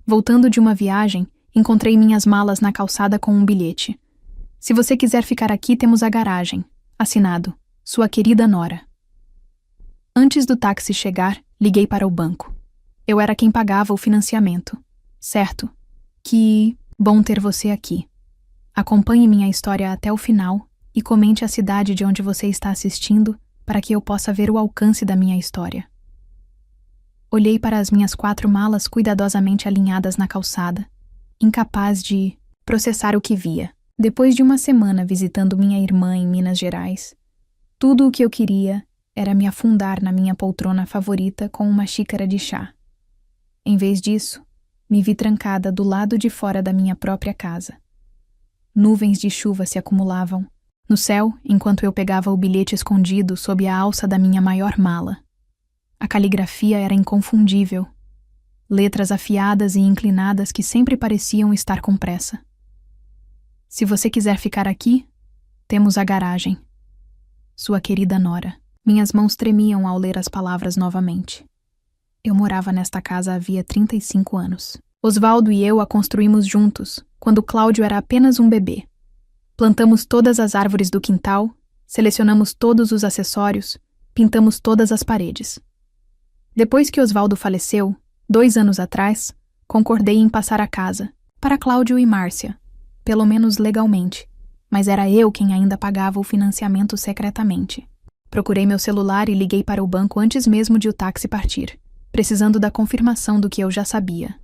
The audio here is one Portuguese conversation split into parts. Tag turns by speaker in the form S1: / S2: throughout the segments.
S1: Voltando de uma viagem, encontrei minhas malas na calçada com um bilhete. Se você quiser ficar aqui, temos a garagem. Assinado, sua querida Nora. Antes do táxi chegar, liguei para o banco. Eu era quem pagava o financiamento. Certo. Que bom ter você aqui. Acompanhe minha história até o final e comente a cidade de onde você está assistindo para que eu possa ver o alcance da minha história. Olhei para as minhas 4 malas cuidadosamente alinhadas na calçada, incapaz de processar o que via. Depois de uma semana visitando minha irmã em Minas Gerais, tudo o que eu queria era me afundar na minha poltrona favorita com uma xícara de chá. Em vez disso, me vi trancada do lado de fora da minha própria casa. Nuvens de chuva se acumulavam no céu enquanto eu pegava o bilhete escondido sob a alça da minha maior mala. A caligrafia era inconfundível. Letras afiadas e inclinadas que sempre pareciam estar com pressa. Se você quiser ficar aqui, temos a garagem. Sua querida Nora. Minhas mãos tremiam ao ler as palavras novamente. Eu morava nesta casa havia 35 anos. Osvaldo e eu a construímos juntos, quando Cláudio era apenas um bebê. Plantamos todas as árvores do quintal, selecionamos todos os acessórios, pintamos todas as paredes. Depois que Osvaldo faleceu, 2 anos atrás, concordei em passar a casa, para Cláudio e Márcia, pelo menos legalmente, mas era eu quem ainda pagava o financiamento secretamente. Procurei meu celular e liguei para o banco antes mesmo de o táxi partir, precisando da confirmação do que eu já sabia.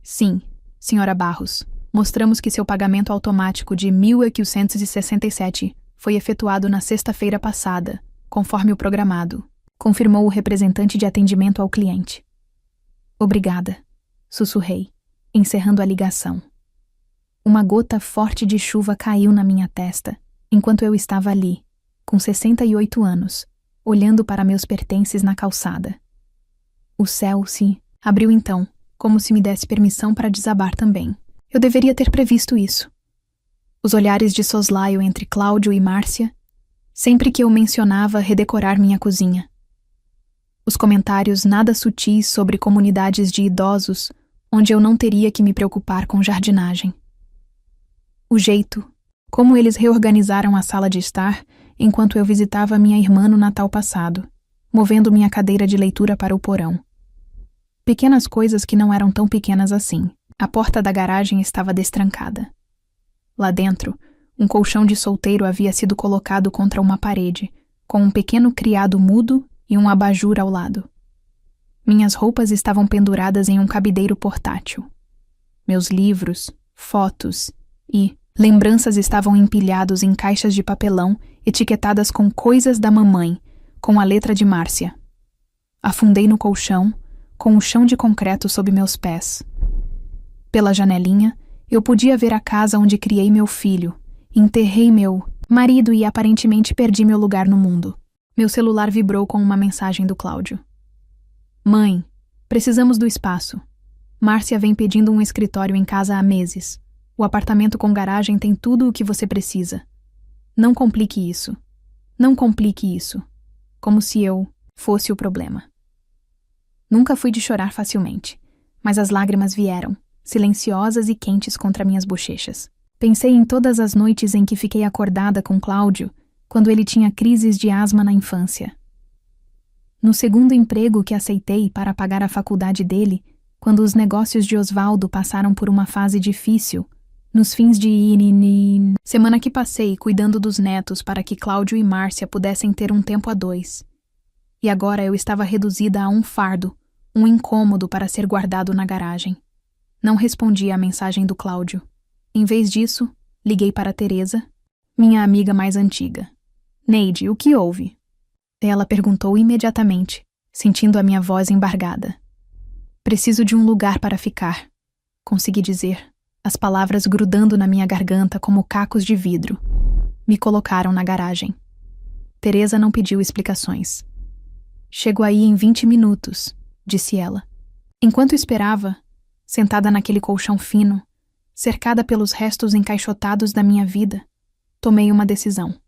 S1: Sim, senhora Barros, mostramos que seu pagamento automático de 1.867 foi efetuado na sexta-feira passada, conforme o programado, confirmou o representante de atendimento ao cliente. Obrigada, sussurrei, encerrando a ligação. Uma gota forte de chuva caiu na minha testa, enquanto eu estava ali, com 68 anos, olhando para meus pertences na calçada. O céu se abriu então, como se me desse permissão para desabar também. Eu deveria ter previsto isso. Os olhares de soslaio entre Cláudio e Márcia, sempre que eu mencionava redecorar minha cozinha. Os comentários nada sutis sobre comunidades de idosos, onde eu não teria que me preocupar com jardinagem. O jeito, como eles reorganizaram a sala de estar enquanto eu visitava minha irmã no Natal passado, movendo minha cadeira de leitura para o porão. Pequenas coisas que não eram tão pequenas assim. A porta da garagem estava destrancada. Lá dentro, um colchão de solteiro havia sido colocado contra uma parede, com um pequeno criado mudo e um abajur ao lado. Minhas roupas estavam penduradas em um cabideiro portátil. Meus livros, fotos e lembranças estavam empilhados em caixas de papelão etiquetadas com coisas da mamãe, com a letra de Márcia. Afundei no colchão, com o chão de concreto sob meus pés. Pela janelinha, eu podia ver a casa onde criei meu filho, enterrei meu marido e aparentemente perdi meu lugar no mundo. Meu celular vibrou com uma mensagem do Cláudio. Mãe, precisamos do espaço. Márcia vem pedindo um escritório em casa há meses. O apartamento com garagem tem tudo o que você precisa. Não complique isso. Não complique isso. Como se eu fosse o problema. Nunca fui de chorar facilmente, mas as lágrimas vieram, silenciosas e quentes contra minhas bochechas. Pensei em todas as noites em que fiquei acordada com Cláudio, quando ele tinha crises de asma na infância. No segundo emprego que aceitei para pagar a faculdade dele, quando os negócios de Osvaldo passaram por uma fase difícil, nos fins de semana que passei cuidando dos netos para que Cláudio e Márcia pudessem ter um tempo a 2. E agora eu estava reduzida a um fardo, um incômodo para ser guardado na garagem. Não respondi à mensagem do Cláudio. Em vez disso, liguei para Teresa, minha amiga mais antiga. Neide, o que houve? Ela perguntou imediatamente, sentindo a minha voz embargada. Preciso de um lugar para ficar, consegui dizer, as palavras grudando na minha garganta como cacos de vidro. Me colocaram na garagem. Teresa não pediu explicações. Chego aí em 20 minutos, disse ela. Enquanto esperava, sentada naquele colchão fino, cercada pelos restos encaixotados da minha vida, tomei uma decisão.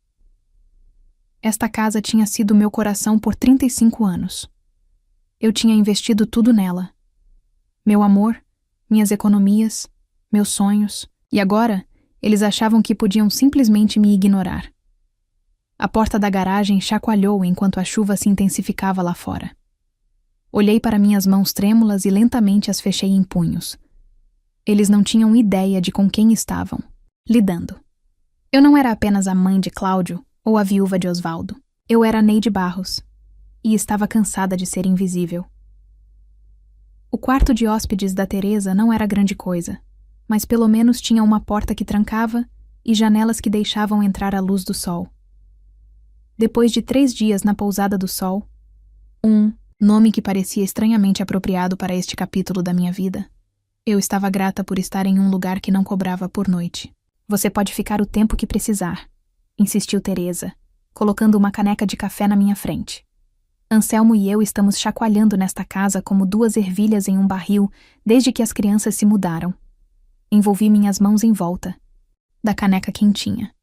S1: Esta casa tinha sido meu coração por 35 anos. Eu tinha investido tudo nela. Meu amor, minhas economias, meus sonhos, e agora eles achavam que podiam simplesmente me ignorar. A porta da garagem chacoalhou enquanto a chuva se intensificava lá fora. Olhei para minhas mãos trêmulas e lentamente as fechei em punhos. Eles não tinham ideia de com quem estavam lidando. Eu não era apenas a mãe de Cláudio ou a viúva de Osvaldo. Eu era Neide Barros e estava cansada de ser invisível. O quarto de hóspedes da Teresa não era grande coisa, mas pelo menos tinha uma porta que trancava e janelas que deixavam entrar a luz do sol. Depois de 3 dias na pousada do sol, nome que parecia estranhamente apropriado para este capítulo da minha vida, eu estava grata por estar em um lugar que não cobrava por noite. Você pode ficar o tempo que precisar, insistiu Teresa, colocando uma caneca de café na minha frente. Anselmo e eu estamos chacoalhando nesta casa como 2 ervilhas em um barril desde que as crianças se mudaram. Envolvi minhas mãos em volta da caneca quentinha.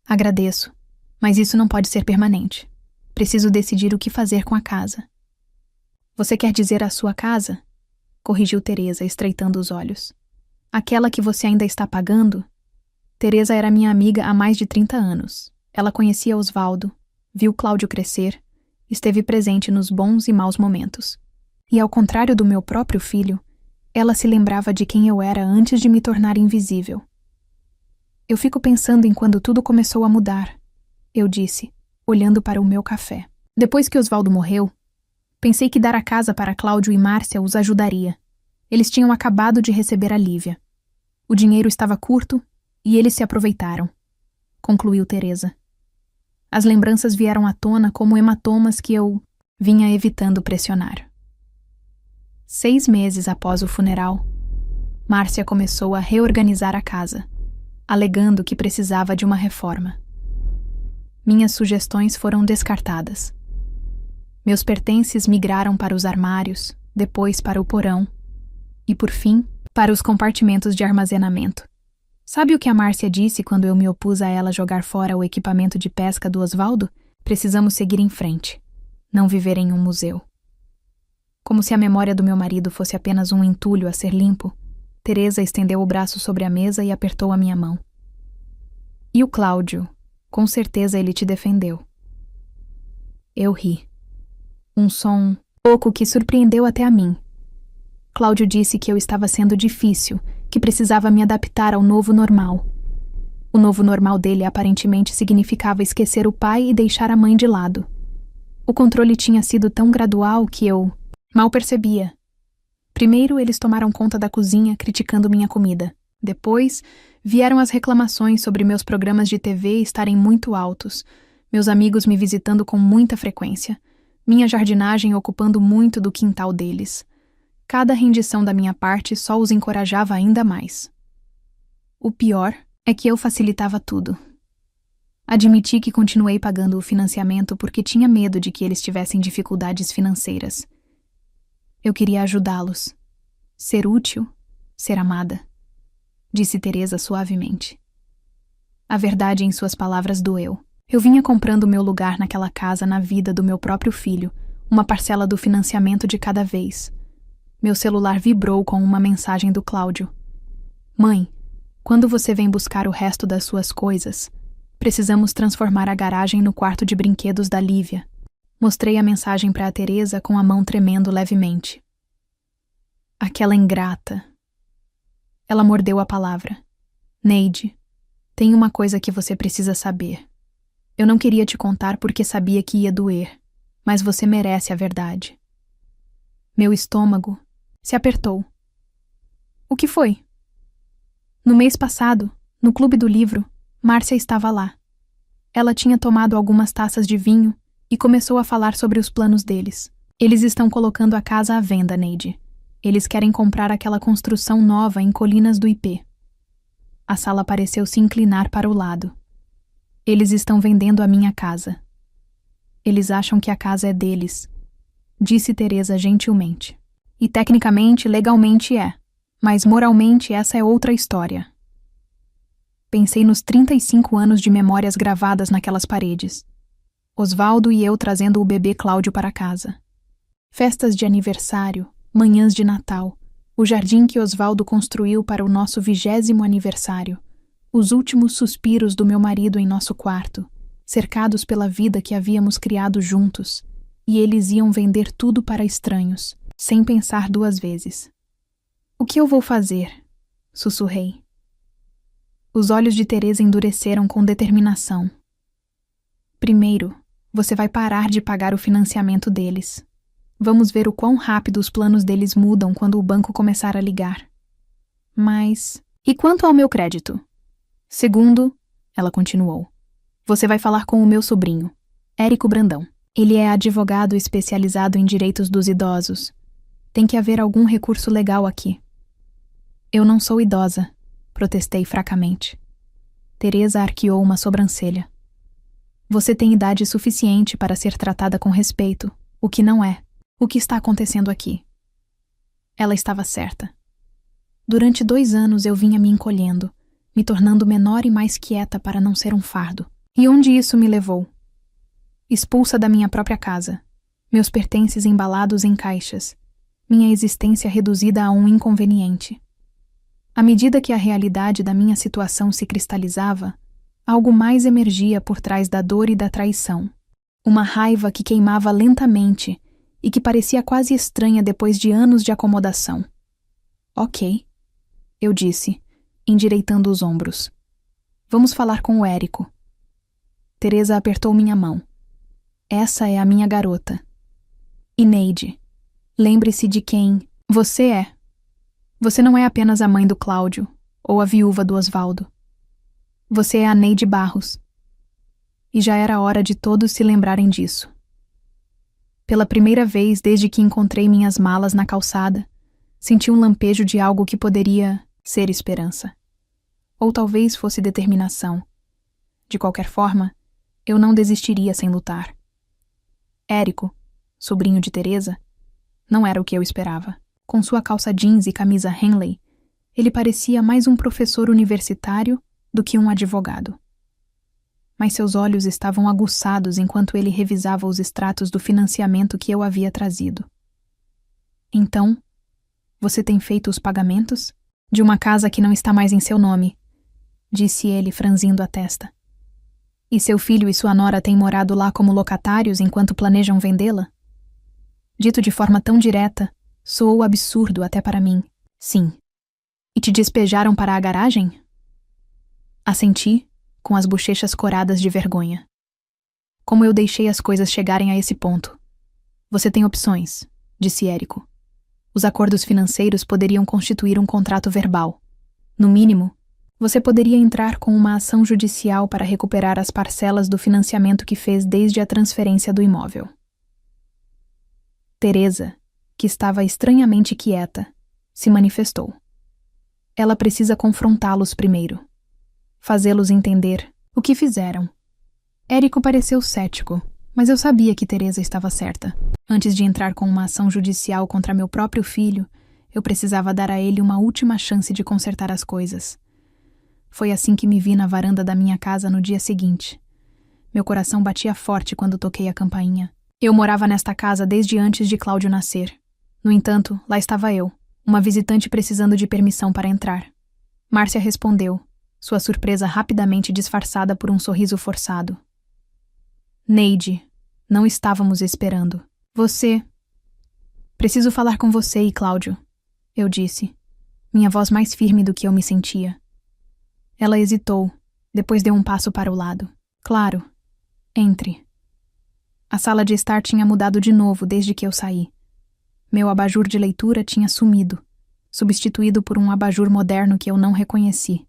S1: Agradeço, mas isso não pode ser permanente. Preciso decidir o que fazer com a casa. Você quer dizer a sua casa? Corrigiu Teresa, estreitando os olhos. Aquela que você ainda está pagando? Teresa era minha amiga há mais de 30 anos. Ela conhecia Osvaldo, viu Cláudio crescer, esteve presente nos bons e maus momentos. E ao contrário do meu próprio filho, ela se lembrava de quem eu era antes de me tornar invisível. Eu fico pensando em quando tudo começou a mudar, eu disse, olhando para o meu café. Depois que Osvaldo morreu, pensei que dar a casa para Cláudio e Márcia os ajudaria. Eles tinham acabado de receber a Lívia. O dinheiro estava curto e eles se aproveitaram, concluiu Teresa. As lembranças vieram à tona como hematomas que eu vinha evitando pressionar. 6 meses após o funeral, Márcia começou a reorganizar a casa, alegando que precisava de uma reforma. Minhas sugestões foram descartadas. Meus pertences migraram para os armários, depois para o porão e, por fim, para os compartimentos de armazenamento. Sabe o que a Márcia disse quando eu me opus a ela jogar fora o equipamento de pesca do Osvaldo? Precisamos seguir em frente, não viver em um museu. Como se a memória do meu marido fosse apenas um entulho a ser limpo, Teresa estendeu o braço sobre a mesa e apertou a minha mão. E o Cláudio? Com certeza ele te defendeu. Eu ri. Um som pouco que surpreendeu até a mim. Cláudio disse que eu estava sendo difícil, que precisava me adaptar ao novo normal. O novo normal dele aparentemente significava esquecer o pai e deixar a mãe de lado. O controle tinha sido tão gradual que eu mal percebia. Primeiro eles tomaram conta da cozinha, criticando minha comida. Depois, vieram as reclamações sobre meus programas de TV estarem muito altos, meus amigos me visitando com muita frequência, minha jardinagem ocupando muito do quintal deles. Cada rendição da minha parte só os encorajava ainda mais. O pior é que eu facilitava tudo. Admiti que continuei pagando o financiamento porque tinha medo de que eles tivessem dificuldades financeiras. Eu queria ajudá-los. Ser útil, ser amada, disse Teresa suavemente. A verdade em suas palavras doeu. Eu vinha comprando meu lugar naquela casa na vida do meu próprio filho, uma parcela do financiamento de cada vez. Meu celular vibrou com uma mensagem do Cláudio. Mãe, quando você vem buscar o resto das suas coisas, precisamos transformar a garagem no quarto de brinquedos da Lívia. Mostrei a mensagem para a Teresa com a mão tremendo levemente. Aquela ingrata. Ela mordeu a palavra. Neide, tem uma coisa que você precisa saber. Eu não queria te contar porque sabia que ia doer, mas você merece a verdade. Meu estômago se apertou. O que foi? No mês passado, no Clube do Livro, Márcia estava lá. Ela tinha tomado algumas taças de vinho e começou a falar sobre os planos deles. Eles estão colocando a casa à venda, Neide. Eles querem comprar aquela construção nova em Colinas do IP. A sala pareceu se inclinar para o lado. Eles estão vendendo a minha casa. Eles acham que a casa é deles, disse Teresa gentilmente. E tecnicamente, legalmente é, mas moralmente essa é outra história. Pensei nos 35 anos de memórias gravadas naquelas paredes. Osvaldo e eu trazendo o bebê Cláudio para casa. Festas de aniversário, manhãs de Natal, O jardim que Osvaldo construiu para o nosso 20º aniversário. Os últimos suspiros do meu marido em nosso quarto, cercados pela vida que havíamos criado juntos, e eles iam vender tudo para estranhos, sem pensar 2 vezes. O que eu vou fazer? Sussurrei. Os olhos de Teresa endureceram com determinação. Primeiro, você vai parar de pagar o financiamento deles. Vamos ver o quão rápido os planos deles mudam quando o banco começar a ligar. Mas, e quanto ao meu crédito? Segundo, ela continuou, você vai falar com o meu sobrinho, Érico Brandão. Ele é advogado especializado em direitos dos idosos. Tem que haver algum recurso legal aqui. Eu não sou idosa, protestei fracamente. Teresa arqueou uma sobrancelha. Você tem idade suficiente para ser tratada com respeito, o que não é. O que está acontecendo aqui? Ela estava certa. Durante 2 anos eu vinha me encolhendo, me tornando menor e mais quieta para não ser um fardo. E onde isso me levou? Expulsa da minha própria casa, meus pertences embalados em caixas, minha existência reduzida a um inconveniente. À medida que a realidade da minha situação se cristalizava, algo mais emergia por trás da dor e da traição. Uma raiva que queimava lentamente e que parecia quase estranha depois de anos de acomodação. Ok, eu disse, endireitando os ombros. Vamos falar com o Érico. Teresa apertou minha mão. Essa é a minha garota. E Neide, lembre-se de quem você é. Você não é apenas a mãe do Cláudio, ou a viúva do Osvaldo. Você é a Neide Barros. E já era hora de todos se lembrarem disso. Pela primeira vez desde que encontrei minhas malas na calçada, senti um lampejo de algo que poderia ser esperança. Ou talvez fosse determinação. De qualquer forma, eu não desistiria sem lutar. Érico, sobrinho de Teresa, não era o que eu esperava. Com sua calça jeans e camisa Henley, ele parecia mais um professor universitário do que um advogado. Mas seus olhos estavam aguçados enquanto ele revisava os extratos do financiamento que eu havia trazido. Então, você tem feito os pagamentos? De uma casa que não está mais em seu nome, disse ele, franzindo a testa. E seu filho e sua nora têm morado lá como locatários enquanto planejam vendê-la? Dito de forma tão direta, soou absurdo até para mim. Sim. E te despejaram para a garagem? Assenti, com as bochechas coradas de vergonha. Como eu deixei as coisas chegarem a esse ponto? Você tem opções, disse Érico. Os acordos financeiros poderiam constituir um contrato verbal. No mínimo, você poderia entrar com uma ação judicial para recuperar as parcelas do financiamento que fez desde a transferência do imóvel. Teresa, que estava estranhamente quieta, se manifestou. Ela precisa confrontá-los primeiro. Fazê-los entender o que fizeram. Érico pareceu cético, mas eu sabia que Teresa estava certa. Antes de entrar com uma ação judicial contra meu próprio filho, eu precisava dar a ele uma última chance de consertar as coisas. Foi assim que me vi na varanda da minha casa no dia seguinte. Meu coração batia forte quando toquei a campainha. Eu morava nesta casa desde antes de Cláudio nascer. No entanto, lá estava eu, uma visitante precisando de permissão para entrar. Márcia respondeu, sua surpresa rapidamente disfarçada por um sorriso forçado. Neide, não estávamos esperando. Você... Preciso falar com você e Cláudio, eu disse, minha voz mais firme do que eu me sentia. Ela hesitou, depois deu um passo para o lado. Claro, entre. A sala de estar tinha mudado de novo desde que eu saí. Meu abajur de leitura tinha sumido, substituído por um abajur moderno que eu não reconheci.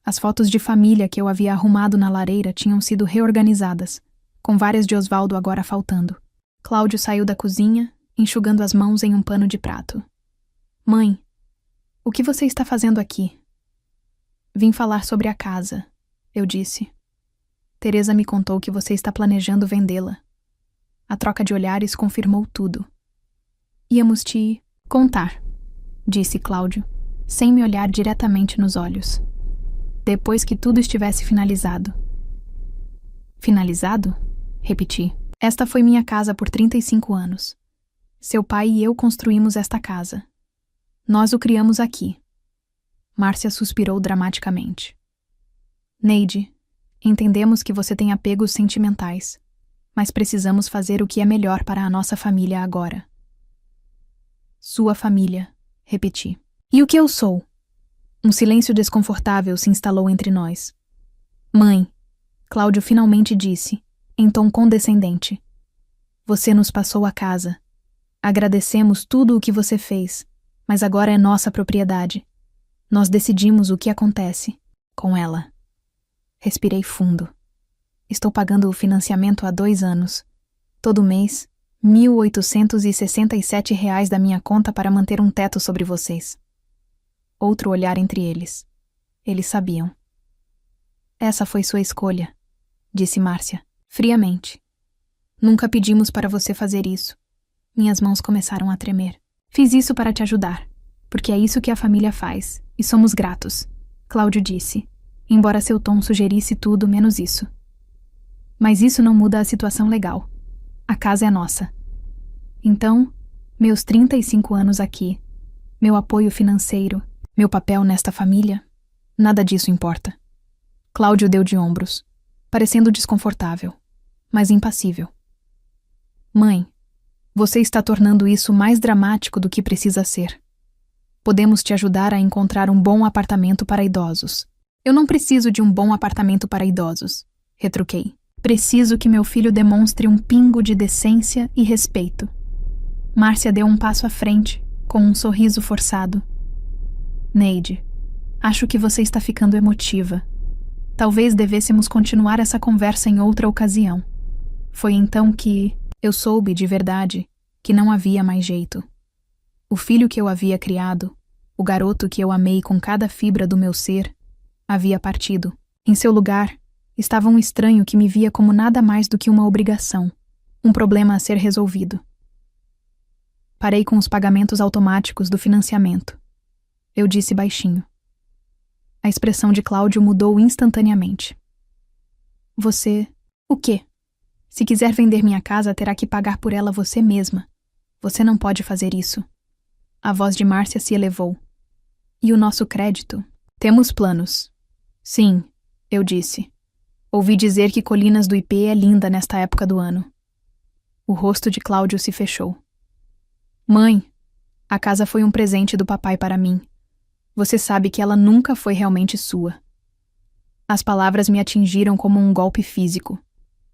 S1: As fotos de família que eu havia arrumado na lareira tinham sido reorganizadas, com várias de Osvaldo agora faltando. Cláudio saiu da cozinha, enxugando as mãos em um pano de prato. Mãe, o que você está fazendo aqui? Vim falar sobre a casa, eu disse. Teresa me contou que você está planejando vendê-la. A troca de olhares confirmou tudo. Íamos te contar, disse Cláudio, sem me olhar diretamente nos olhos. Depois que tudo estivesse finalizado. Finalizado? Repeti. Esta foi minha casa por 35 anos. Seu pai e eu construímos esta casa. Nós o criamos aqui. Márcia suspirou dramaticamente. Neide, entendemos que você tem apegos sentimentais, mas precisamos fazer o que é melhor para a nossa família agora. Sua família, repeti. E o que eu sou? Um silêncio desconfortável se instalou entre nós. Mãe, Cláudio finalmente disse, em tom condescendente. Você nos passou a casa. Agradecemos tudo o que você fez, mas agora é nossa propriedade. Nós decidimos o que acontece com ela. Respirei fundo. Estou pagando o financiamento há 2 anos. Todo mês, R$ 1.867 da minha conta para manter um teto sobre vocês. Outro olhar entre eles. Eles sabiam. Essa foi sua escolha, disse Márcia, friamente. Nunca pedimos para você fazer isso. Minhas mãos começaram a tremer. Fiz isso para te ajudar, porque é isso que a família faz, e somos gratos, Cláudio disse, embora seu tom sugerisse tudo menos isso. Mas isso não muda a situação legal. A casa é nossa. Então, meus 35 anos aqui, meu apoio financeiro, meu papel nesta família, nada disso importa. Cláudio deu de ombros, parecendo desconfortável, mas impassível. Mãe, você está tornando isso mais dramático do que precisa ser. Podemos te ajudar a encontrar um bom apartamento para idosos. Eu não preciso de um bom apartamento para idosos, retruquei. Preciso que meu filho demonstre um pingo de decência e respeito. Márcia deu um passo à frente, com um sorriso forçado. Neide, acho que você está ficando emotiva. Talvez devêssemos continuar essa conversa em outra ocasião. Foi então que eu soube de verdade que não havia mais jeito. O filho que eu havia criado, o garoto que eu amei com cada fibra do meu ser, havia partido. Em seu lugar, estava um estranho que me via como nada mais do que uma obrigação, um problema a ser resolvido. Parei com os pagamentos automáticos do financiamento. Eu disse baixinho. A expressão de Cláudio mudou instantaneamente. Você... o quê? Se quiser vender minha casa, terá que pagar por ela você mesma. Você não pode fazer isso. A voz de Márcia se elevou. E o nosso crédito? Temos planos. Sim, eu disse. Ouvi dizer que Colinas do IP é linda nesta época do ano. O rosto de Cláudio se fechou. Mãe, a casa foi um presente do papai para mim. Você sabe que ela nunca foi realmente sua. As palavras me atingiram como um golpe físico.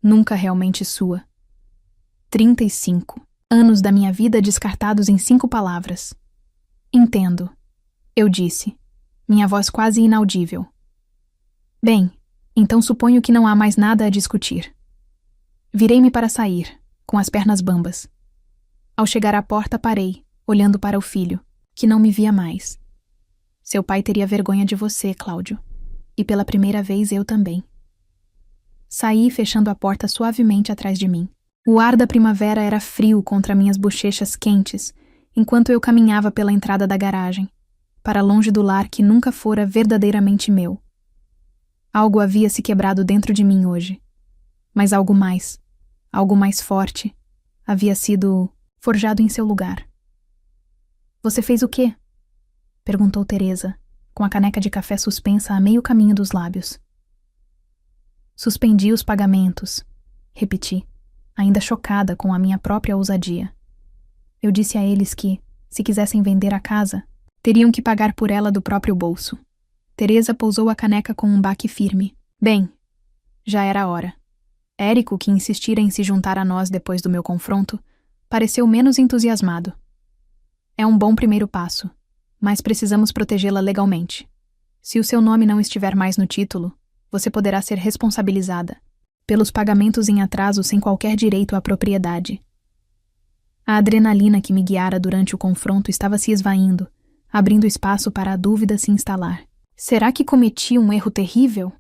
S1: Nunca realmente sua. 35 anos da minha vida descartados em 5 palavras. Entendo, eu disse, minha voz quase inaudível. Bem, então suponho que não há mais nada a discutir. Virei-me para sair, com as pernas bambas. Ao chegar à porta, parei, olhando para o filho, que não me via mais. Seu pai teria vergonha de você, Cláudio. E pela primeira vez eu também. Saí fechando a porta suavemente atrás de mim. O ar da primavera era frio contra minhas bochechas quentes, enquanto eu caminhava pela entrada da garagem, para longe do lar que nunca fora verdadeiramente meu. Algo havia se quebrado dentro de mim hoje. Mas algo mais forte, havia sido forjado em seu lugar. Você fez o quê? Perguntou Teresa, com a caneca de café suspensa a meio caminho dos lábios. Suspendi os pagamentos, repeti, ainda chocada com a minha própria ousadia. Eu disse a eles que, se quisessem vender a casa, teriam que pagar por ela do próprio bolso. Teresa pousou a caneca com um baque firme. Bem, já era a hora. Érico, que insistira em se juntar a nós depois do meu confronto, pareceu menos entusiasmado. É um bom primeiro passo, mas precisamos protegê-la legalmente. Se o seu nome não estiver mais no título, você poderá ser responsabilizada pelos pagamentos em atraso sem qualquer direito à propriedade. A adrenalina que me guiara durante o confronto estava se esvaindo, abrindo espaço para a dúvida se instalar. Será que cometi um erro terrível?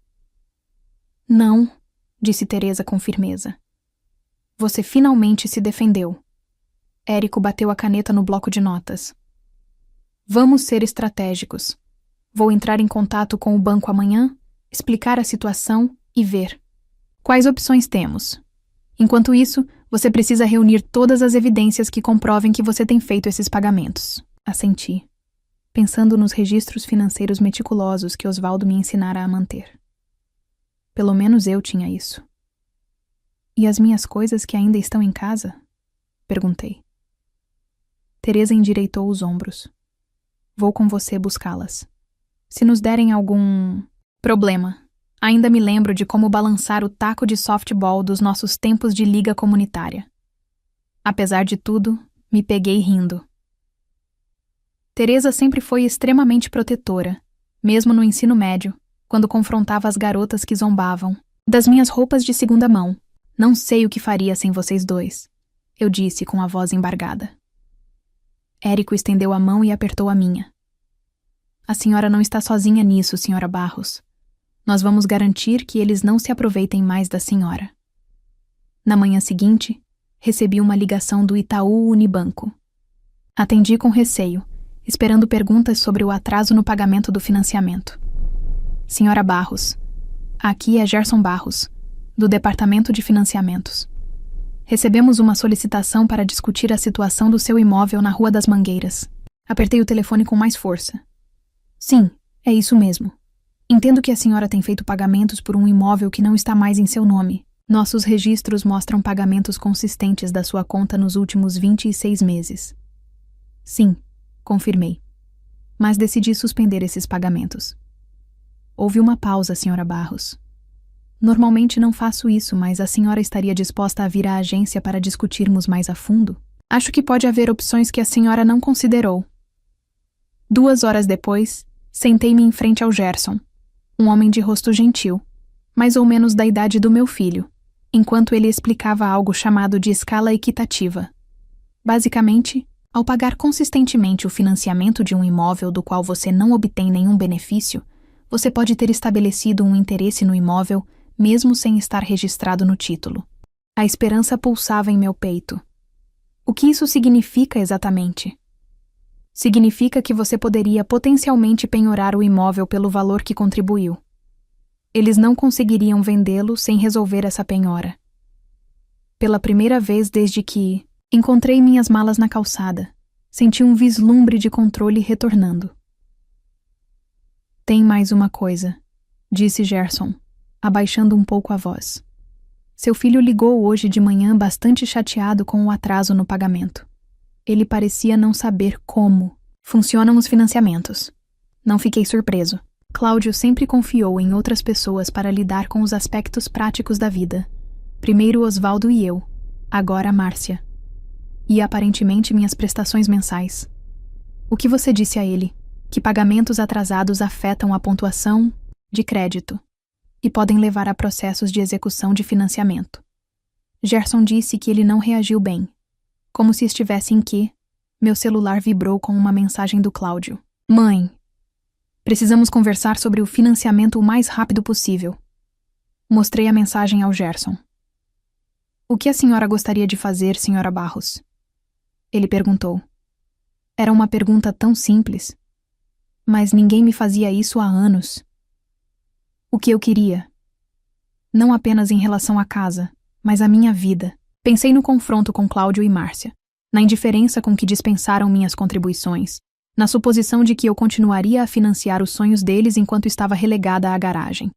S1: Não, disse Teresa com firmeza. Você finalmente se defendeu. Érico bateu a caneta no bloco de notas. Vamos ser estratégicos. Vou entrar em contato com o banco amanhã, explicar a situação e ver. Quais opções temos? Enquanto isso, você precisa reunir todas as evidências que comprovem que você tem feito esses pagamentos. Assenti. pensando nos registros financeiros meticulosos que Osvaldo me ensinara a manter. Pelo menos eu tinha isso. E as minhas coisas que ainda estão em casa? Perguntei. Teresa endireitou os ombros. Vou com você buscá-las. Se nos derem algum problema, ainda me lembro de como balançar o taco de softball dos nossos tempos de liga comunitária. Apesar de tudo, me peguei rindo. Teresa sempre foi extremamente protetora, mesmo no ensino médio, quando confrontava as garotas que zombavam das minhas roupas de segunda mão. Não sei o que faria sem vocês dois, eu disse com a voz embargada. Érico estendeu a mão e apertou a minha. A senhora não está sozinha nisso, senhora Barros. Nós vamos garantir que eles não se aproveitem mais da senhora. Na manhã seguinte, recebi uma ligação do Itaú Unibanco. Atendi com receio, esperando perguntas sobre o atraso no pagamento do financiamento. Senhora Barros, aqui é Gerson Barros, do Departamento de Financiamentos. Recebemos uma solicitação para discutir a situação do seu imóvel na Rua das Mangueiras. Apertei o telefone com mais força. Sim, é isso mesmo. Entendo que a senhora tem feito pagamentos por um imóvel que não está mais em seu nome. Nossos registros mostram pagamentos consistentes da sua conta nos últimos 26 meses. Sim, confirmei. Mas decidi suspender esses pagamentos. Houve uma pausa, senhora Barros. Normalmente não faço isso, mas a senhora estaria disposta a vir à agência para discutirmos mais a fundo? Acho que pode haver opções que a senhora não considerou. 2 horas depois, sentei-me em frente ao Gerson, um homem de rosto gentil, mais ou menos da idade do meu filho, enquanto ele explicava algo chamado de escala equitativa. Basicamente, ao pagar consistentemente o financiamento de um imóvel do qual você não obtém nenhum benefício, você pode ter estabelecido um interesse no imóvel mesmo sem estar registrado no título. A esperança pulsava em meu peito. O que isso significa exatamente? Significa que você poderia potencialmente penhorar o imóvel pelo valor que contribuiu. Eles não conseguiriam vendê-lo sem resolver essa penhora. Pela primeira vez desde que encontrei minhas malas na calçada, senti um vislumbre de controle retornando. Tem mais uma coisa, disse Gerson, abaixando um pouco a voz. Seu filho ligou hoje de manhã bastante chateado com o atraso no pagamento. Ele parecia não saber como funcionam os financiamentos. Não fiquei surpreso. Cláudio sempre confiou em outras pessoas para lidar com os aspectos práticos da vida. Primeiro Osvaldo e eu, agora a Márcia. E aparentemente minhas prestações mensais. O que você disse a ele? Que pagamentos atrasados afetam a pontuação de crédito e podem levar a processos de execução de financiamento. Gerson disse que ele não reagiu bem. Como se estivesse em que, meu celular vibrou com uma mensagem do Cláudio. Mãe, precisamos conversar sobre o financiamento o mais rápido possível. Mostrei a mensagem ao Gerson. O que a senhora gostaria de fazer, senhora Barros? Ele perguntou. Era uma pergunta tão simples. Mas ninguém me fazia isso há anos. O que eu queria? Não apenas em relação à casa, mas à minha vida. Pensei no confronto com Cláudio e Márcia, na indiferença com que dispensaram minhas contribuições, na suposição de que eu continuaria a financiar os sonhos deles enquanto estava relegada à garagem.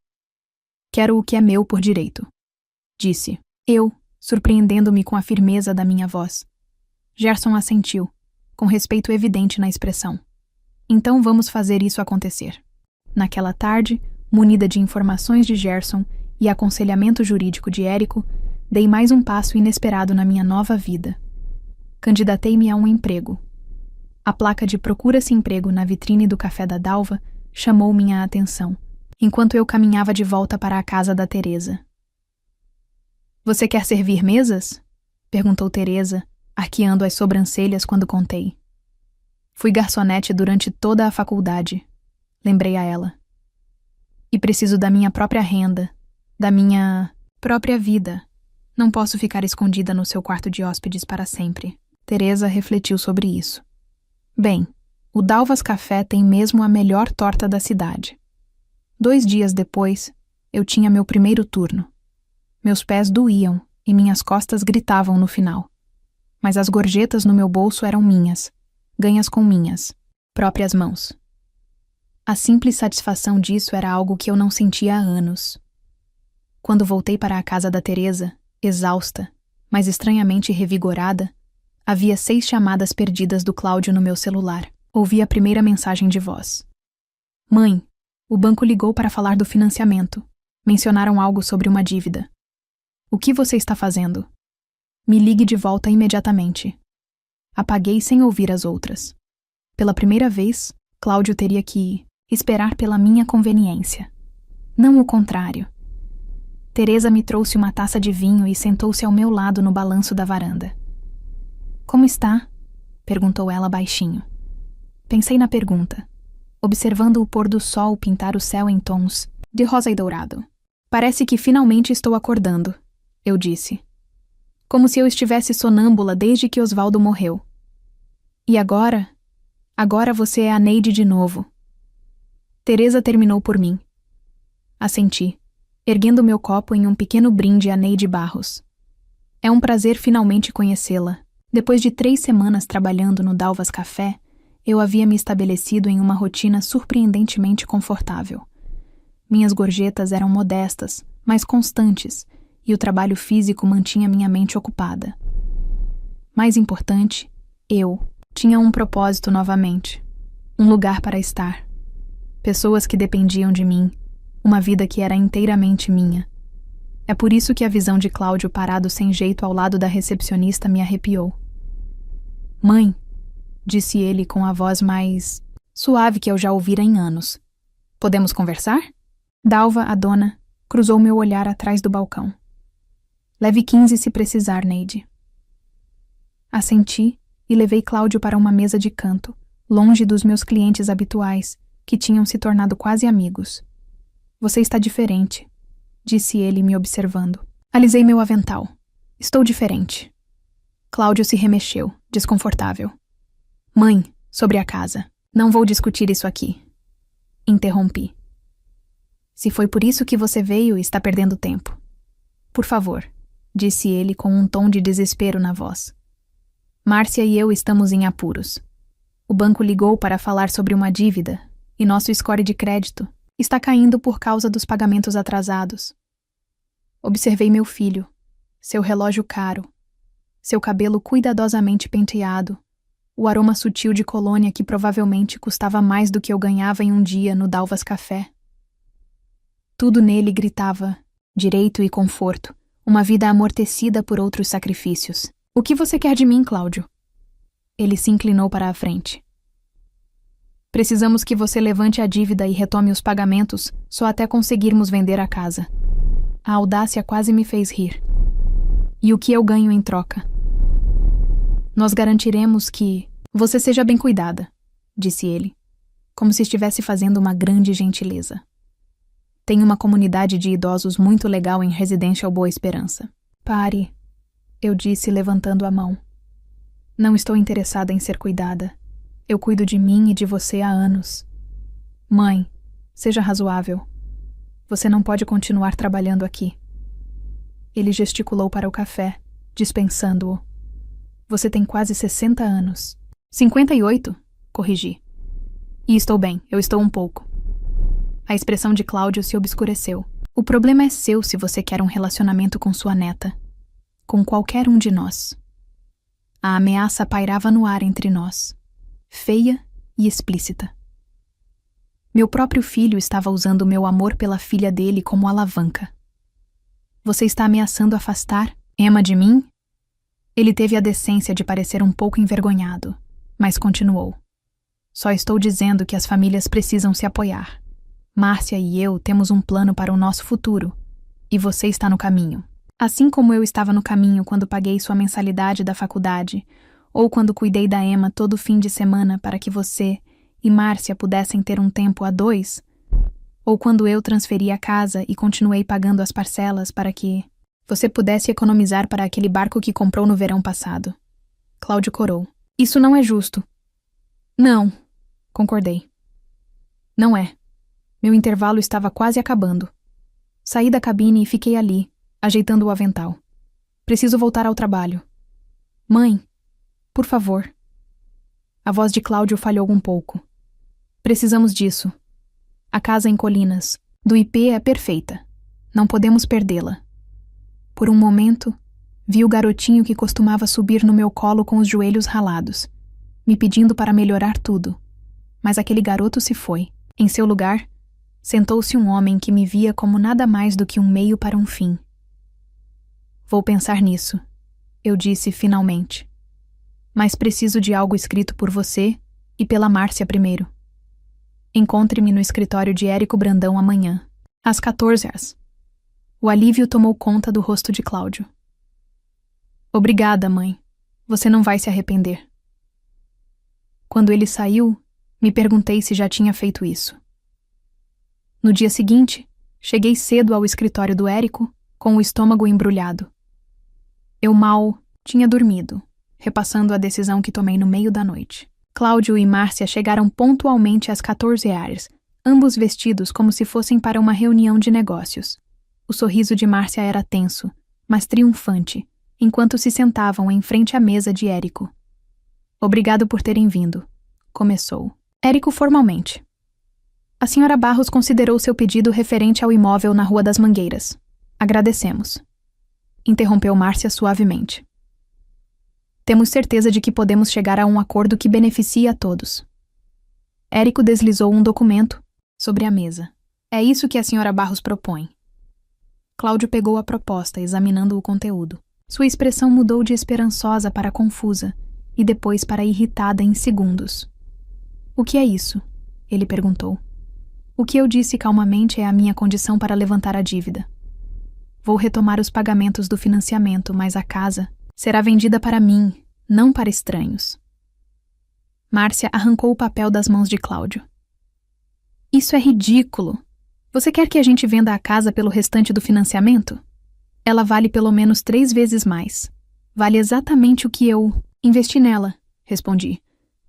S1: Quero o que é meu por direito, disse, eu, surpreendendo-me com a firmeza da minha voz. Gerson assentiu, com respeito evidente na expressão. Então vamos fazer isso acontecer. Naquela tarde, munida de informações de Gerson e aconselhamento jurídico de Érico, dei mais um passo inesperado na minha nova vida. Candidatei-me a um emprego. A placa de Procura-se Emprego na vitrine do café da Dalva chamou minha atenção, enquanto eu caminhava de volta para a casa da Teresa. Você quer servir mesas? Perguntou Teresa, arqueando as sobrancelhas quando contei. Fui garçonete durante toda a faculdade, lembrei a ela. E preciso da minha própria renda, da minha própria vida. Não posso ficar escondida no seu quarto de hóspedes para sempre. Teresa refletiu sobre isso. Bem, o Dalvas Café tem mesmo a melhor torta da cidade. 2 dias depois, eu tinha meu primeiro turno. Meus pés doíam e minhas costas gritavam no final. Mas as gorjetas no meu bolso eram minhas, ganhas com minhas. Próprias mãos. A simples satisfação disso era algo que eu não sentia há anos. Quando voltei para a casa da Teresa, exausta, mas estranhamente revigorada, havia 6 chamadas perdidas do Cláudio no meu celular. Ouvi a primeira mensagem de voz. Mãe, o banco ligou para falar do financiamento. Mencionaram algo sobre uma dívida. O que você está fazendo? Me ligue de volta imediatamente. Apaguei sem ouvir as outras. Pela primeira vez, Cláudio teria que esperar pela minha conveniência. Não o contrário. Teresa me trouxe uma taça de vinho e sentou-se ao meu lado no balanço da varanda. Como está? Perguntou ela baixinho. Pensei na pergunta, observando o pôr do sol pintar o céu em tons de rosa e dourado. Parece que finalmente estou acordando, eu disse. Como se eu estivesse sonâmbula desde que Osvaldo morreu. E agora? Agora você é a Neide de novo. Teresa terminou por mim. Assenti, erguendo meu copo em um pequeno brinde a Neide Barros. É um prazer finalmente conhecê-la. Depois de 3 semanas trabalhando no Dalvas Café, eu havia me estabelecido em uma rotina surpreendentemente confortável. Minhas gorjetas eram modestas, mas constantes, e o trabalho físico mantinha minha mente ocupada. Mais importante, eu tinha um propósito novamente, um lugar para estar. Pessoas que dependiam de mim, uma vida que era inteiramente minha. É por isso que a visão de Cláudio parado sem jeito ao lado da recepcionista me arrepiou. Mãe, disse ele com a voz mais suave que eu já ouvira em anos. Podemos conversar? Dalva, a dona, cruzou meu olhar atrás do balcão. Leve 15 se precisar, Neide. Assenti e levei Cláudio para uma mesa de canto, longe dos meus clientes habituais, que tinham se tornado quase amigos. Você está diferente, disse ele me observando. Alisei meu avental. Estou diferente. Cláudio se remexeu, desconfortável. Mãe, sobre a casa. Não vou discutir isso aqui. Interrompi. Se foi por isso que você veio, está perdendo tempo. Por favor, disse ele com um tom de desespero na voz. Márcia e eu estamos em apuros. O banco ligou para falar sobre uma dívida e nosso score de crédito está caindo por causa dos pagamentos atrasados. Observei meu filho, seu relógio caro, seu cabelo cuidadosamente penteado, o aroma sutil de colônia que provavelmente custava mais do que eu ganhava em um dia no Dalvas Café. Tudo nele gritava direito e conforto, uma vida amortecida por outros sacrifícios. O que você quer de mim, Cláudio? Ele se inclinou para a frente. Precisamos que você levante a dívida e retome os pagamentos só até conseguirmos vender a casa. A audácia quase me fez rir. E o que eu ganho em troca? Nós garantiremos que você seja bem cuidada, disse ele, como se estivesse fazendo uma grande gentileza. Tem uma comunidade de idosos muito legal em Residential Boa Esperança. Pare, eu disse levantando a mão. Não estou interessada em ser cuidada. Eu cuido de mim e de você há anos. Mãe, seja razoável. Você não pode continuar trabalhando aqui. Ele gesticulou para o café, dispensando-o. Você tem quase 60 anos. 58, corrigi. E estou bem, eu estou um pouco. A expressão de Cláudio se obscureceu. O problema é seu se você quer um relacionamento com sua neta. Com qualquer um de nós. A ameaça pairava no ar entre nós. Feia e explícita. Meu próprio filho estava usando meu amor pela filha dele como alavanca. Você está ameaçando afastar Emma de mim? Ele teve a decência de parecer um pouco envergonhado, mas continuou. Só estou dizendo que as famílias precisam se apoiar. Márcia e eu temos um plano para o nosso futuro, e você está no caminho. Assim como eu estava no caminho quando paguei sua mensalidade da faculdade, ou quando cuidei da Emma todo fim de semana para que você e Márcia pudessem ter um tempo a dois, ou quando eu transferi a casa e continuei pagando as parcelas para que você pudesse economizar para aquele barco que comprou no verão passado. Cláudio corou. Isso não é justo. Não, concordei. Não é. Meu intervalo estava quase acabando. Saí da cabine e fiquei ali, ajeitando o avental. Preciso voltar ao trabalho. Mãe, por favor. A voz de Cláudio falhou um pouco. Precisamos disso. A casa em Colinas, do IP, é perfeita. Não podemos perdê-la. Por um momento, vi o garotinho que costumava subir no meu colo com os joelhos ralados, me pedindo para melhorar tudo. Mas aquele garoto se foi. Em seu lugar, sentou-se um homem que me via como nada mais do que um meio para um fim. Vou pensar nisso, eu disse finalmente. Mas preciso de algo escrito por você e pela Márcia primeiro. Encontre-me no escritório de Érico Brandão amanhã, às 14h. O alívio tomou conta do rosto de Cláudio. Obrigada, mãe. Você não vai se arrepender. Quando ele saiu, me perguntei se já tinha feito isso. No dia seguinte, cheguei cedo ao escritório do Érico, com o estômago embrulhado. Eu mal tinha dormido, repassando a decisão que tomei no meio da noite. Cláudio e Márcia chegaram pontualmente às 14h, ambos vestidos como se fossem para uma reunião de negócios. O sorriso de Márcia era tenso, mas triunfante, enquanto se sentavam em frente à mesa de Érico. Obrigado por terem vindo, começou. Érico formalmente. A senhora Barros considerou seu pedido referente ao imóvel na Rua das Mangueiras. Agradecemos. Interrompeu Márcia suavemente. Temos certeza de que podemos chegar a um acordo que beneficie a todos. Érico deslizou um documento sobre a mesa. É isso que a senhora Barros propõe. Cláudio pegou a proposta, examinando o conteúdo. Sua expressão mudou de esperançosa para confusa e depois para irritada em segundos. O que é isso? Ele perguntou. O que eu disse calmamente é a minha condição para levantar a dívida. Vou retomar os pagamentos do financiamento, mas a casa será vendida para mim, não para estranhos. Márcia arrancou o papel das mãos de Cláudio. Isso é ridículo. Você quer que a gente venda a casa pelo restante do financiamento? Ela vale pelo menos 3 vezes mais. Vale exatamente o que eu investi nela, respondi.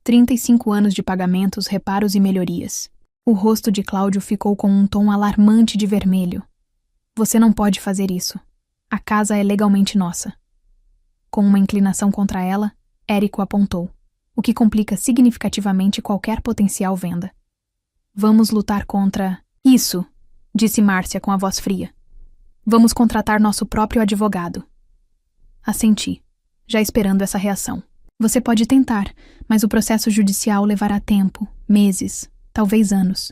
S1: 35 anos de pagamentos, reparos e melhorias. O rosto de Cláudio ficou com um tom alarmante de vermelho. Você não pode fazer isso. A casa é legalmente nossa. Com uma inclinação contra ela, Érico apontou, o que complica significativamente qualquer potencial venda. Vamos lutar contra... Isso, disse Márcia com a voz fria. Vamos contratar nosso próprio advogado. Assenti, já esperando essa reação. Você pode tentar, mas o processo judicial levará tempo, meses, talvez anos.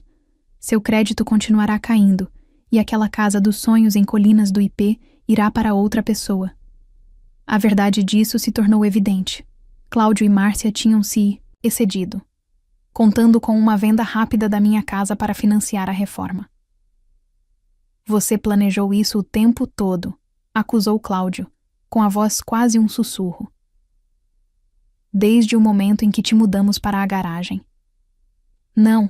S1: Seu crédito continuará caindo, e aquela casa dos sonhos em Colinas do IP irá para outra pessoa. A verdade disso se tornou evidente. Cláudio e Márcia tinham se excedido, contando com uma venda rápida da minha casa para financiar a reforma. Você planejou isso o tempo todo, acusou Cláudio, com a voz quase um sussurro. Desde o momento em que te mudamos para a garagem. Não,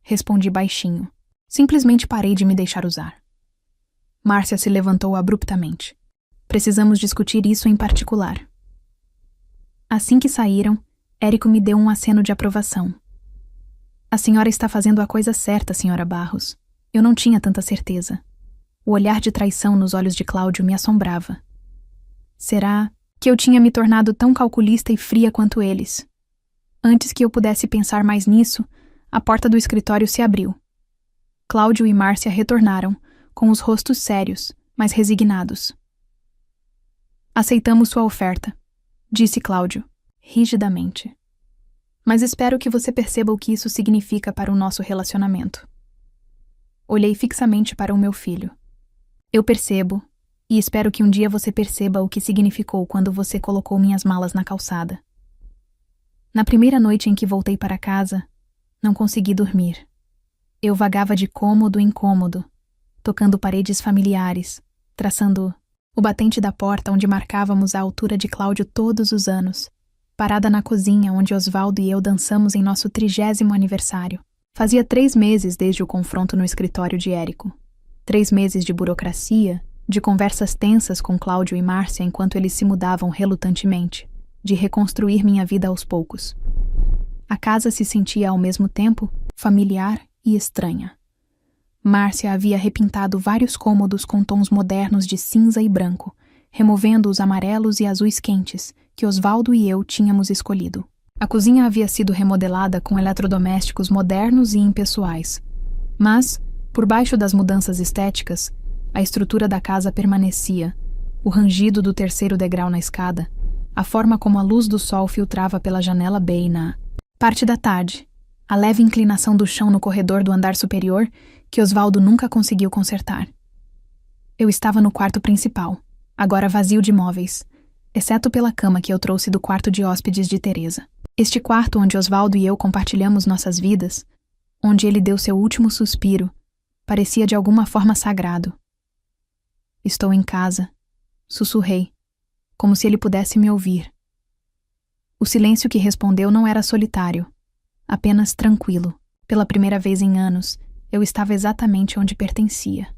S1: respondi baixinho. Simplesmente parei de me deixar usar. Márcia se levantou abruptamente. Precisamos discutir isso em particular. Assim que saíram, Érico me deu um aceno de aprovação. A senhora está fazendo a coisa certa, senhora Barros. Eu não tinha tanta certeza. O olhar de traição nos olhos de Cláudio me assombrava. Será que eu tinha me tornado tão calculista e fria quanto eles? Antes que eu pudesse pensar mais nisso, a porta do escritório se abriu. Cláudio e Márcia retornaram, com os rostos sérios, mas resignados. Aceitamos sua oferta, disse Cláudio, rigidamente. Mas espero que você perceba o que isso significa para o nosso relacionamento. Olhei fixamente para o meu filho. Eu percebo, e espero que um dia você perceba o que significou quando você colocou minhas malas na calçada. Na primeira noite em que voltei para casa, não consegui dormir. Eu vagava de cômodo em cômodo, tocando paredes familiares, traçando o batente da porta onde marcávamos a altura de Cláudio todos os anos, parada na cozinha onde Osvaldo e eu dançamos em nosso 30º aniversário. Fazia 3 meses desde o confronto no escritório de Érico. 3 meses de burocracia, de conversas tensas com Cláudio e Márcia enquanto eles se mudavam relutantemente, de reconstruir minha vida aos poucos. A casa se sentia ao mesmo tempo familiar e estranha. Márcia havia repintado vários cômodos com tons modernos de cinza e branco, removendo os amarelos e azuis quentes que Osvaldo e eu tínhamos escolhido. A cozinha havia sido remodelada com eletrodomésticos modernos e impessoais. Mas, por baixo das mudanças estéticas, a estrutura da casa permanecia, o rangido do terceiro degrau na escada, a forma como a luz do sol filtrava pela janela bay na parte da tarde, a leve inclinação do chão no corredor do andar superior que Osvaldo nunca conseguiu consertar. Eu estava no quarto principal, agora vazio de móveis, exceto pela cama que eu trouxe do quarto de hóspedes de Teresa. Este quarto onde Osvaldo e eu compartilhamos nossas vidas, onde ele deu seu último suspiro, parecia de alguma forma sagrado. Estou em casa, sussurrei, como se ele pudesse me ouvir. O silêncio que respondeu não era solitário, apenas tranquilo. Pela primeira vez em anos, eu estava exatamente onde pertencia.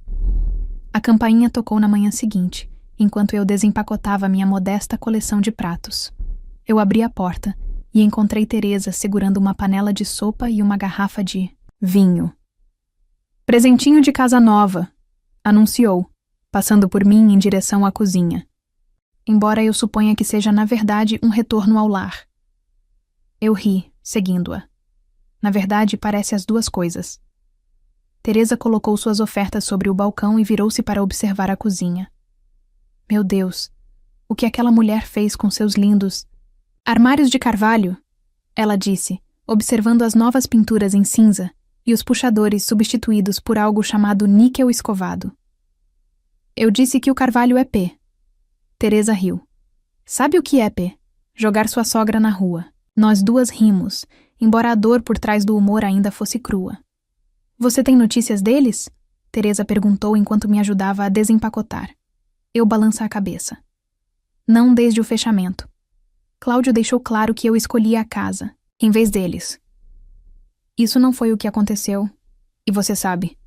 S1: A campainha tocou na manhã seguinte, enquanto eu desempacotava minha modesta coleção de pratos. Eu abri a porta e encontrei Teresa segurando uma panela de sopa e uma garrafa de vinho. "Presentinho de casa nova", anunciou, passando por mim em direção à cozinha. Embora eu suponha que seja na verdade um retorno ao lar. Eu ri, seguindo-a. Na verdade, parece as duas coisas. Teresa colocou suas ofertas sobre o balcão e virou-se para observar a cozinha. Meu Deus, o que aquela mulher fez com seus lindos armários de carvalho? Ela disse, observando as novas pinturas em cinza e os puxadores substituídos por algo chamado níquel escovado. Eu disse que o carvalho é P. Teresa riu. Sabe o que é P? Jogar sua sogra na rua. Nós duas rimos, embora a dor por trás do humor ainda fosse crua. Você tem notícias deles? Teresa perguntou enquanto me ajudava a desempacotar. Eu balança a cabeça. Não desde o fechamento. Cláudio deixou claro que eu escolhia a casa, em vez deles. Isso não foi o que aconteceu. E você sabe.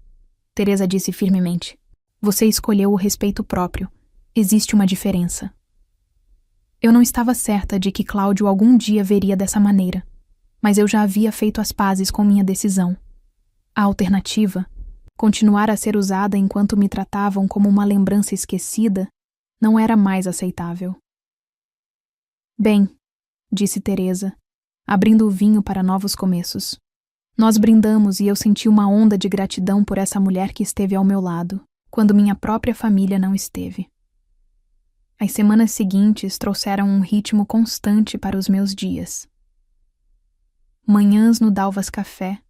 S1: Teresa disse firmemente. Você escolheu o respeito próprio. Existe uma diferença. Eu não estava certa de que Cláudio algum dia veria dessa maneira, mas eu já havia feito as pazes com minha decisão. A alternativa, continuar a ser usada enquanto me tratavam como uma lembrança esquecida, não era mais aceitável. Bem, disse Teresa, abrindo o vinho para novos começos. Nós brindamos e eu senti uma onda de gratidão por essa mulher que esteve ao meu lado, quando minha própria família não esteve. As semanas seguintes trouxeram um ritmo constante para os meus dias. Manhãs no Dalvas Café,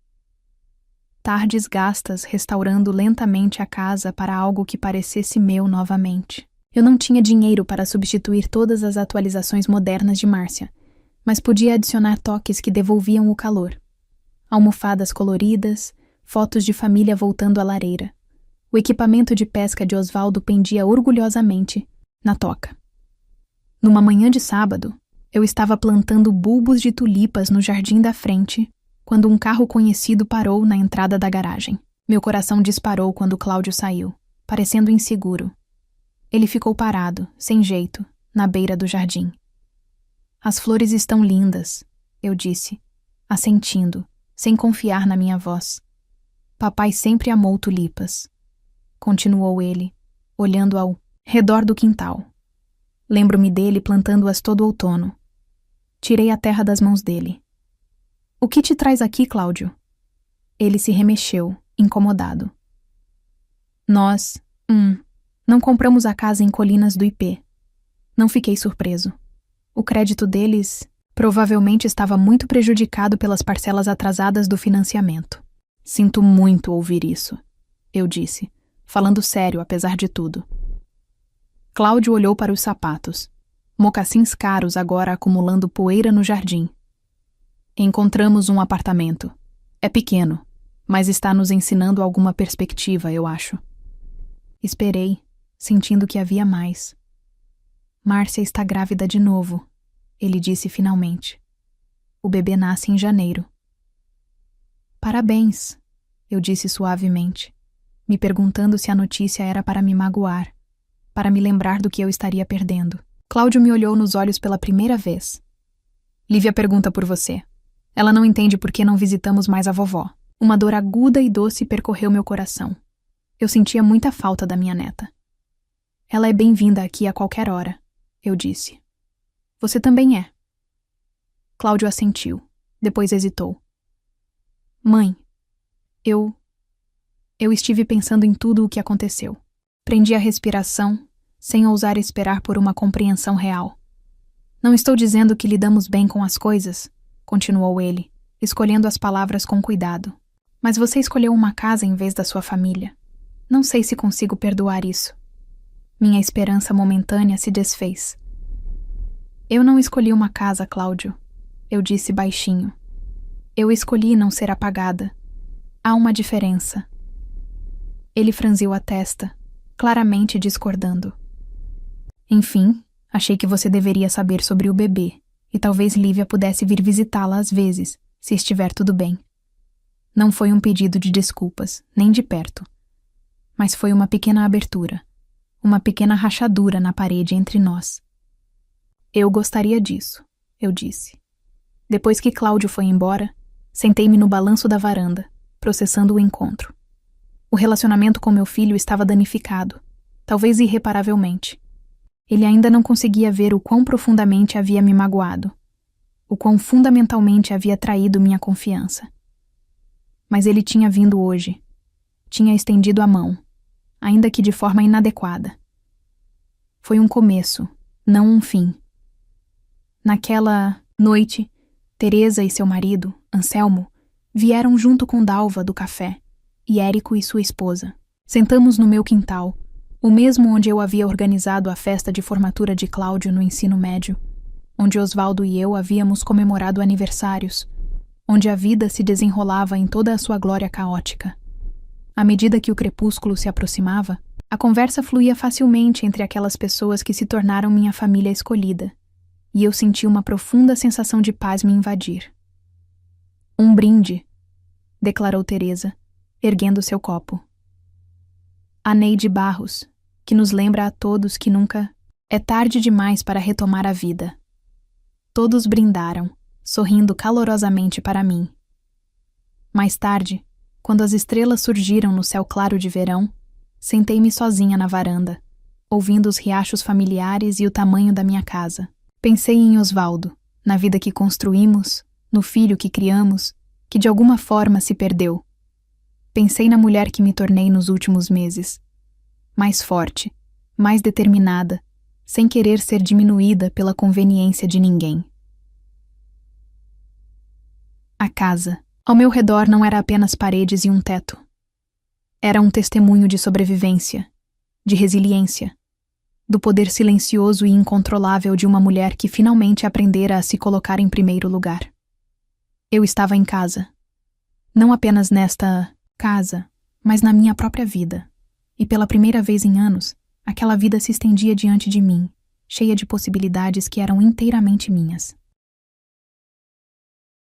S1: tardes gastas restaurando lentamente a casa para algo que parecesse meu novamente. Eu não tinha dinheiro para substituir todas as atualizações modernas de Márcia, mas podia adicionar toques que devolviam o calor. Almofadas coloridas, fotos de família voltando à lareira. O equipamento de pesca de Osvaldo pendia orgulhosamente na toca. Numa manhã de sábado, eu estava plantando bulbos de tulipas no jardim da frente, quando um carro conhecido parou na entrada da garagem. Meu coração disparou quando Cláudio saiu, parecendo inseguro. Ele ficou parado, sem jeito, na beira do jardim. As flores estão lindas, eu disse, assentindo, sem confiar na minha voz. Papai sempre amou tulipas. Continuou ele, olhando ao redor do quintal. Lembro-me dele plantando-as todo outono. Tirei a terra das mãos dele. O que te traz aqui, Cláudio? Ele se remexeu, incomodado. Nós, não compramos a casa em Colinas do IP. Não fiquei surpreso. O crédito deles provavelmente estava muito prejudicado pelas parcelas atrasadas do financiamento. Sinto muito ouvir isso, eu disse, falando sério apesar de tudo. Cláudio olhou para os sapatos. Mocassins caros agora acumulando poeira no jardim. Encontramos um apartamento. É pequeno, mas está nos ensinando alguma perspectiva, eu acho. Esperei, sentindo que havia mais. Márcia está grávida de novo, ele disse finalmente. O bebê nasce em janeiro. Parabéns, eu disse suavemente, me perguntando se a notícia era para me magoar, para me lembrar do que eu estaria perdendo. Cláudio me olhou nos olhos pela primeira vez. Lívia pergunta por você. Ela não entende por que não visitamos mais a vovó. Uma dor aguda e doce percorreu meu coração. Eu sentia muita falta da minha neta. Ela é bem-vinda aqui a qualquer hora, eu disse. Você também é. Cláudio assentiu. Depois hesitou. Mãe, eu estive pensando em tudo o que aconteceu. Prendi a respiração, sem ousar esperar por uma compreensão real. Não estou dizendo que lidamos bem com as coisas, continuou ele, escolhendo as palavras com cuidado. Mas você escolheu uma casa em vez da sua família. Não sei se consigo perdoar isso. Minha esperança momentânea se desfez. Eu não escolhi uma casa, Cláudio, eu disse baixinho. Eu escolhi não ser apagada. Há uma diferença. Ele franziu a testa, claramente discordando. Enfim, achei que você deveria saber sobre o bebê, e talvez Lívia pudesse vir visitá-la às vezes, se estiver tudo bem. Não foi um pedido de desculpas, nem de perto. Mas foi uma pequena abertura, uma pequena rachadura na parede entre nós. Eu gostaria disso, eu disse. Depois que Cláudio foi embora, sentei-me no balanço da varanda, processando o encontro. O relacionamento com meu filho estava danificado, talvez irreparavelmente. Ele ainda não conseguia ver o quão profundamente havia me magoado, o quão fundamentalmente havia traído minha confiança. Mas ele tinha vindo hoje, tinha estendido a mão, ainda que de forma inadequada. Foi um começo, não um fim. Naquela noite, Teresa e seu marido, Anselmo, vieram junto com Dalva do café, e Érico e sua esposa. Sentamos no meu quintal, o mesmo onde eu havia organizado a festa de formatura de Cláudio no ensino médio, onde Osvaldo e eu havíamos comemorado aniversários, onde a vida se desenrolava em toda a sua glória caótica. À medida que o crepúsculo se aproximava, a conversa fluía facilmente entre aquelas pessoas que se tornaram minha família escolhida, e eu senti uma profunda sensação de paz me invadir. Um brinde, declarou Teresa, erguendo seu copo. A Neide Barros, que nos lembra a todos que nunca é tarde demais para retomar a vida. Todos brindaram, sorrindo calorosamente para mim. Mais tarde, quando as estrelas surgiram no céu claro de verão, sentei-me sozinha na varanda, ouvindo os riachos familiares e o tamanho da minha casa. Pensei em Osvaldo, na vida que construímos, no filho que criamos, que de alguma forma se perdeu. Pensei na mulher que me tornei nos últimos meses. Mais forte, mais determinada, sem querer ser diminuída pela conveniência de ninguém. A casa. Ao meu redor não era apenas paredes e um teto. Era um testemunho de sobrevivência, de resiliência, do poder silencioso e incontrolável de uma mulher que finalmente aprendera a se colocar em primeiro lugar. Eu estava em casa. Não apenas nesta casa, mas na minha própria vida. E pela primeira vez em anos, aquela vida se estendia diante de mim, cheia de possibilidades que eram inteiramente minhas.